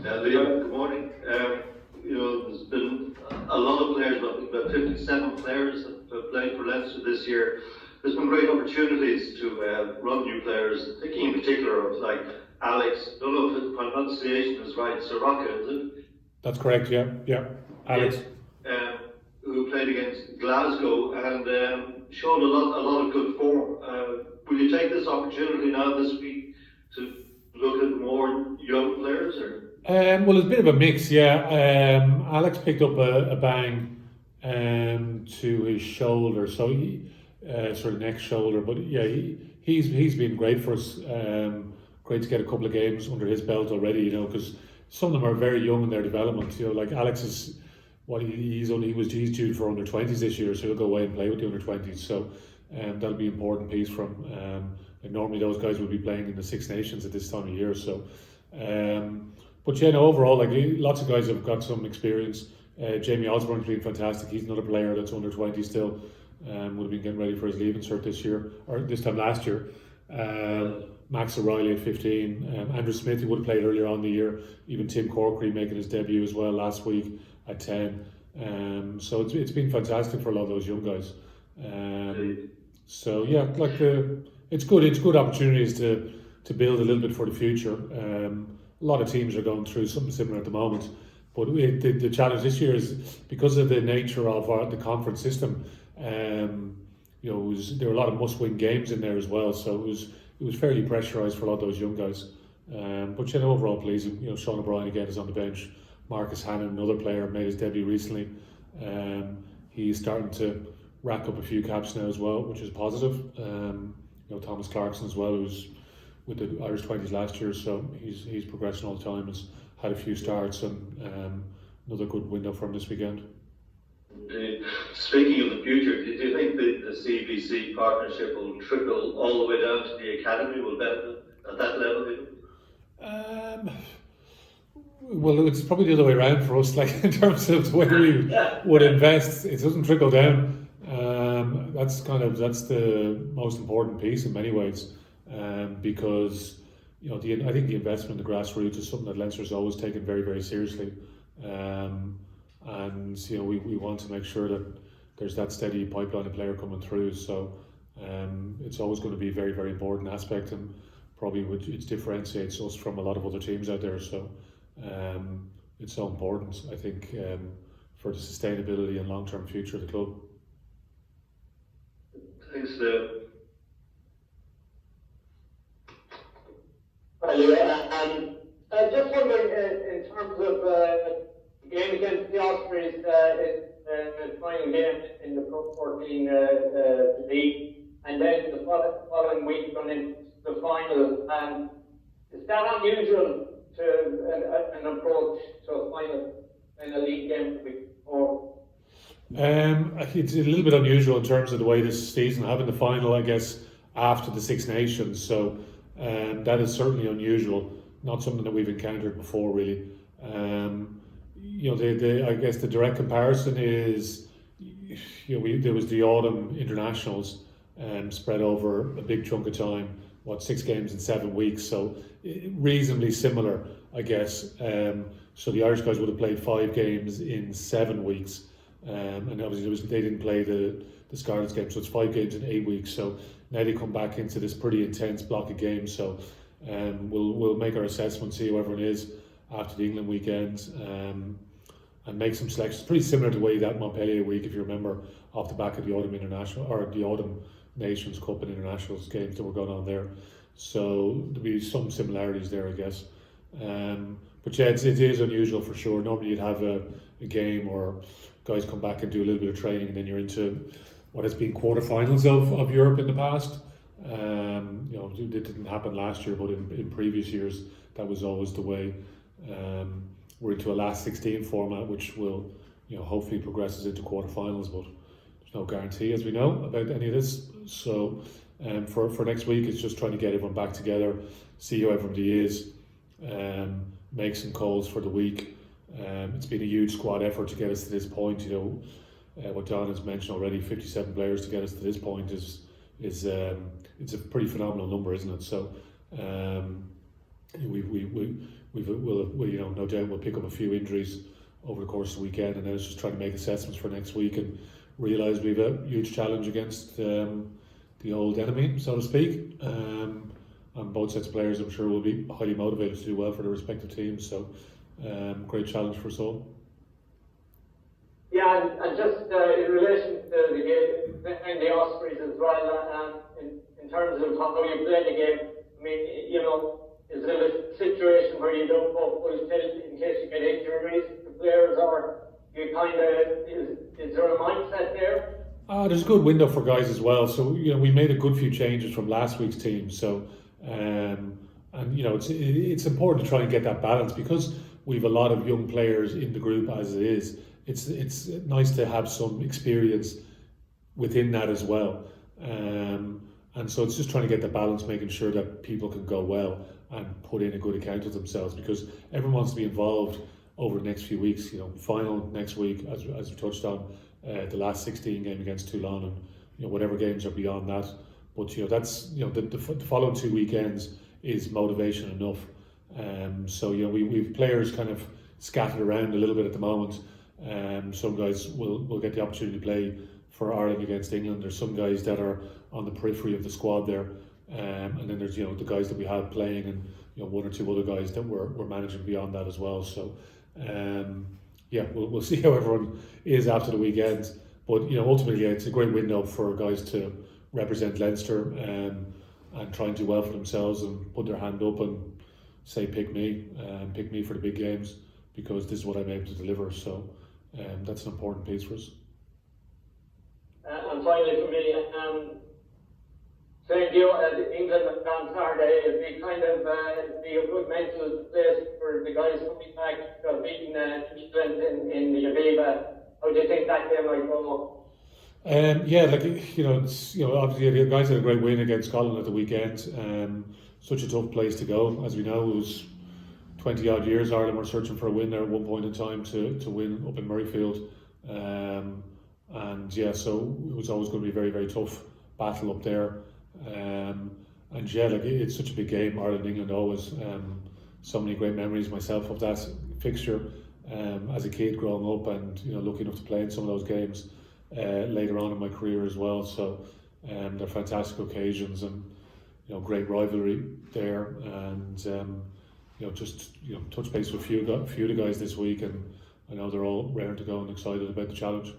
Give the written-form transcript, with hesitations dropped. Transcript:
Leon, good morning. There's been a lot of players, about 57 players that have played for Leinster this year. There's been great opportunities to run new players, thinking in particular of like Alex, I don't know if my pronunciation is right, Soroka, is it? That's correct, yeah. Alex. Yes. Who played against Glasgow and showed a lot of good form. Will you take this opportunity now this week to look at more young players? Well, it's a bit of a mix, yeah. Alex picked up a bang to his shoulder, so he sort of neck shoulder. But yeah, he's been great for us. Great to get a couple of games under his belt already, because some of them are very young in their development. Like Alex is he's due for under 20s this year, so he'll go away and play with the under 20s. So that'll be an important piece from. And normally those guys will be playing in the Six Nations at this time of year. So. But yeah, overall, lots of guys have got some experience. Jamie Osborne's been fantastic. He's another player that's under 20 still. Would have been getting ready for his leaving cert this year, or this time last year. Max O'Reilly at 15. Andrew Smith, who would have played earlier on in the year. Even Tim Corkery making his debut as well last week at 10. So it's been fantastic for a lot of those young guys. So yeah, it's good. It's good opportunities to build a little bit for the future. A lot of teams are going through something similar at the moment, but the challenge this year is because of the nature of the conference system. There were a lot of must-win games in there as well, so it was fairly pressurised for a lot of those young guys. But overall pleasing. Sean O'Brien again is on the bench. Marcus Hannon, another player, made his debut recently. He's starting to rack up a few caps now as well, which is positive. Thomas Clarkson as well, who's with the Irish 20s last year, so he's progressing all the time. Has had a few starts and another good window for him this weekend. Speaking of the future, do you think the CBC partnership will trickle all the way down to the academy? Will benefit at that level? Well, it's probably the other way around for us. In terms of the way we would invest, it doesn't trickle down. That's the most important piece in many ways. Because I think the investment in the grassroots is something that Leinster's always taken very, very seriously, and we want to make sure that there's that steady pipeline of player coming through. So it's always going to be a very, very important aspect, and probably it differentiates us from a lot of other teams out there. So it's so important, I think, for the sustainability and long-term future of the club. Thanks. Just wondering, in terms of the game against the Ospreys, it's the final game in the Pro 14 league, and then the following week going into the final. Is that unusual to an approach to a final in a league game the week before? It's a little bit unusual in terms of the way this season, having the final, I guess, after the Six Nations. So that is certainly unusual, not something that we've encountered before, really. I guess the direct comparison is, there was the autumn internationals spread over a big chunk of time. 6 games in 7 weeks, so reasonably similar, I guess. So the Irish guys would have played 5 games in 7 weeks, and obviously they didn't play the Scarlets game, so it's 5 games in 8 weeks. So now they come back into this pretty intense block of games. So we'll make our assessment, see who everyone is after the England weekend, and make some selections. Pretty similar to the way that Montpellier week, if you remember, off the back of the autumn international or the autumn Nations Cup and internationals games that were going on there. So there'll be some similarities there, I guess. But yeah, it is unusual for sure. Normally you'd have a game or guys come back and do a little bit of training, and then you're into what has been quarterfinals of Europe in the past. It didn't happen last year, but in previous years that was always the way. We're into a last 16 format, which will hopefully progresses into quarterfinals, but there's no guarantee, as we know, about any of this. So for next week, it's just trying to get everyone back together, see who everybody is, make some calls for the week. It's been a huge squad effort to get us to this point. What Don has mentioned already, 57 players to get us to this point is it's a pretty phenomenal number, isn't it? So we we'll you know, no doubt we'll pick up a few injuries over the course of the weekend, and then it's just trying to make assessments for next week and realise we've a huge challenge against the old enemy, so to speak. And both sets of players, I'm sure, will be highly motivated to do well for their respective teams. So, great challenge for us all. Yeah, and just in relation to the game and the Ospreys as well, in terms of how you play the game, I mean, you know, is it a situation where you don't go full tilt in case you get injuries to players, or you kind of, is there a mindset there? There's a good window for guys as well. So, you know, we made a good few changes from last week's team. So, and you know, it's important to try and get that balance because we've a lot of young players in the group as it is. It's nice to have some experience within that as well. And so it's just trying to get the balance, making sure that people can go well and put in a good account of themselves, because everyone wants to be involved over the next few weeks. You know, final next week, as we touched on, the last 16 game against Toulon, and you know, whatever games are beyond that. But you know, that's, you know, the following 2 weekends is motivation enough. So you know, we've players kind of scattered around a little bit at the moment. Some guys will get the opportunity to play for Ireland against England. There's some guys that are on the periphery of the squad there, and then there's, you know, the guys that we have playing, and you know, 1 or 2 other guys that we're managing beyond that as well. So yeah, we'll see how everyone is after the weekend. But you know, ultimately, yeah, it's a great window for guys to represent Leinster and try and do well for themselves and put their hand up and say, pick me for the big games, because this is what I'm able to deliver. So that's an important piece for us. And finally for me, saying you England on Saturday, it'd be kind of be a good mental place for the guys coming back from beating England in the Aviva. How do you think that game might go? Yeah, like, you know, it's, you know, obviously the guys had a great win against Cullen at the weekend. Such a tough place to go, as we know. It was 20 odd years Ireland were searching for a win there at one point in time to win up in Murrayfield. And yeah, so it was always going to be a very, very tough battle up there. And yeah, like, it's such a big game, Ireland England always. So many great memories myself of that fixture as a kid growing up, and you know, lucky enough to play in some of those games later on in my career as well. So they're fantastic occasions, and you know, great rivalry there. And you know, just, you know, touch base with a few of the guys this week, and I know they're all raring to go and excited about the challenge.